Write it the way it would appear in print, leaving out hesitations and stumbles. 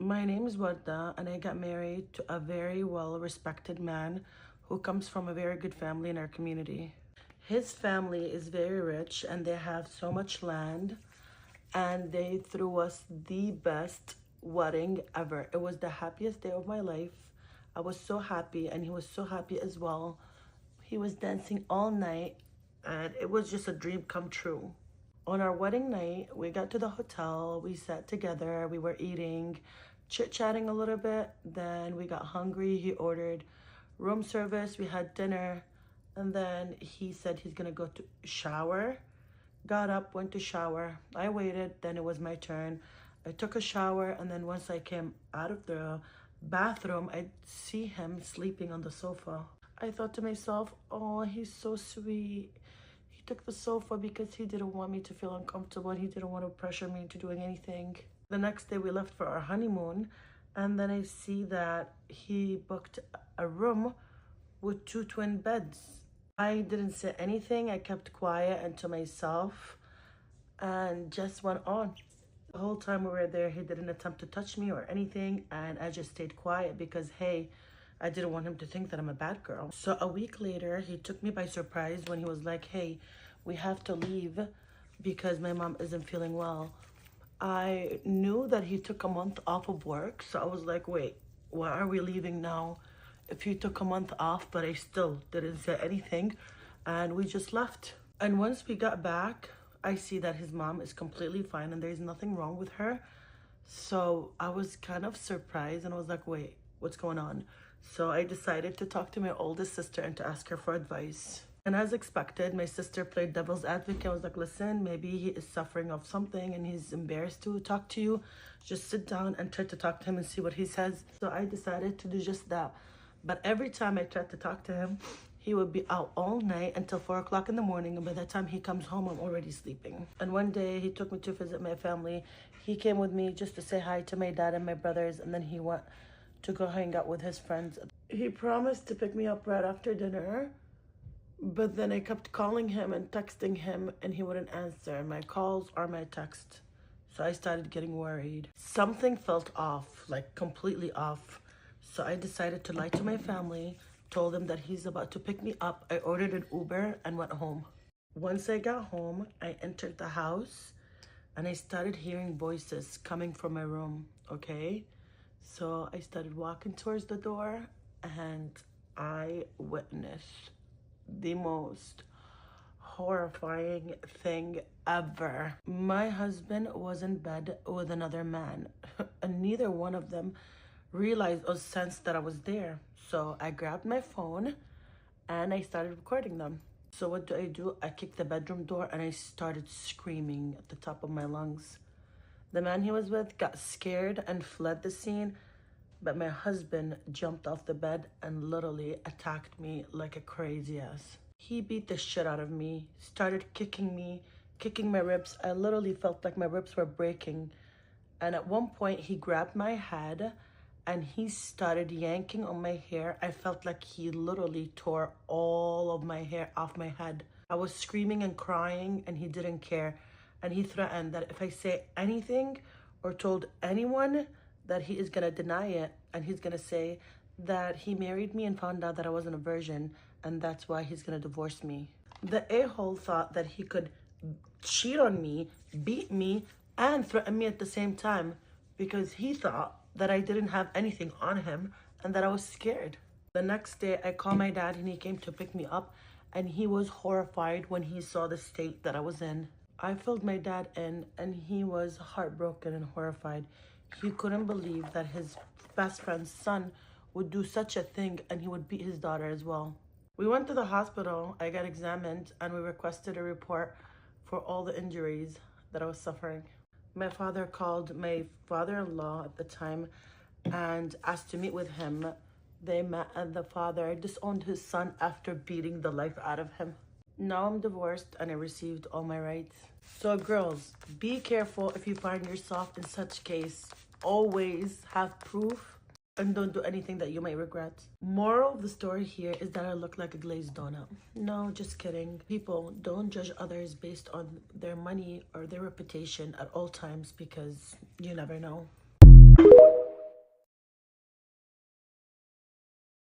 My name is Wadda, and I got married to a very well-respected man who comes from a very good family in our community. His family is very rich and they have so much land, and they threw us the best wedding ever. It was the happiest day of my life. I was so happy and he was so happy as well. He was dancing all night and it was just a dream come true. On our wedding night, we got to the hotel, we sat together, we were eating, chit-chatting a little bit, then we got hungry. He ordered room service, we had dinner, and then he said he's gonna go to shower. Got up, went to shower. I waited, then it was my turn. I took a shower, and then once I came out of the bathroom, I see him sleeping on the sofa. I thought to myself, oh, he's so sweet. He took the sofa because he didn't want me to feel uncomfortable and he didn't want to pressure me into doing anything. The next day we left for our honeymoon, and then I see that he booked a room with 2 twin beds. I didn't say anything. I kept quiet and to myself and just went on. The whole time we were there, he didn't attempt to touch me or anything, and I just stayed quiet because, hey, I didn't want him to think that I'm a bad girl. So a week later, he took me by surprise when he was like, hey, we have to leave because my mom isn't feeling well. I knew that he took a month off of work, so I was like, wait, why are we leaving now if he took a month off? But I still didn't say anything, and we just left. And once we got back, I see that his mom is completely fine and there's nothing wrong with her. So I was kind of surprised and I was like, wait, what's going on? So I decided to talk to my oldest sister and to ask her for advice. And as expected, my sister played devil's advocate. I was like, listen, maybe he is suffering of something and he's embarrassed to talk to you. Just sit down and try to talk to him and see what he says. So I decided to do just that. But every time I tried to talk to him, he would be out all night until 4 o'clock in the morning. And by the time he comes home, I'm already sleeping. And one day he took me to visit my family. He came with me just to say hi to my dad and my brothers. And then he went to go hang out with his friends. He promised to pick me up right after dinner, but then I kept calling him and texting him and he wouldn't answer my calls or my text. So I started getting worried. Something felt off, like completely off. So I decided to lie to my family, told them that he's about to pick me up. I ordered an Uber and went home. Once I got home, I entered the house and I started hearing voices coming from my room, okay? So I started walking towards the door and I witnessed the most horrifying thing ever. My husband was in bed with another man and neither one of them realized or sensed that I was there. So I grabbed my phone and I started recording them. So what do? I kicked the bedroom door and I started screaming at the top of my lungs. The man he was with got scared and fled the scene, but my husband jumped off the bed and literally attacked me like a crazy ass. He beat the shit out of me, started kicking me, kicking my ribs. I literally felt like my ribs were breaking. And at one point he grabbed my head and he started yanking on my hair. I felt like he literally tore all of my hair off my head. I was screaming and crying and he didn't care. And he threatened that if I say anything or told anyone, that he is gonna deny it and he's gonna say that he married me and found out that I wasn't a virgin and that's why he's gonna divorce me. The a-hole thought that he could cheat on me, beat me, and threaten me at the same time because he thought that I didn't have anything on him and that I was scared. The next day I called my dad and he came to pick me up and he was horrified when he saw the state that I was in. I filled my dad in and he was heartbroken and horrified. He couldn't believe that his best friend's son would do such a thing and he would beat his daughter as well. We went to the hospital, I got examined, and we requested a report for all the injuries that I was suffering. My father called my father-in-law at the time and asked to meet with him. They met and the father disowned his son after beating the life out of him. Now I'm divorced and I received all my rights. So girls, be careful if you find yourself in such case. Always have proof and don't do anything that you might regret. Moral of the story here is that I look like a glazed donut. No, just kidding. People, don't judge others based on their money or their reputation at all times because you never know.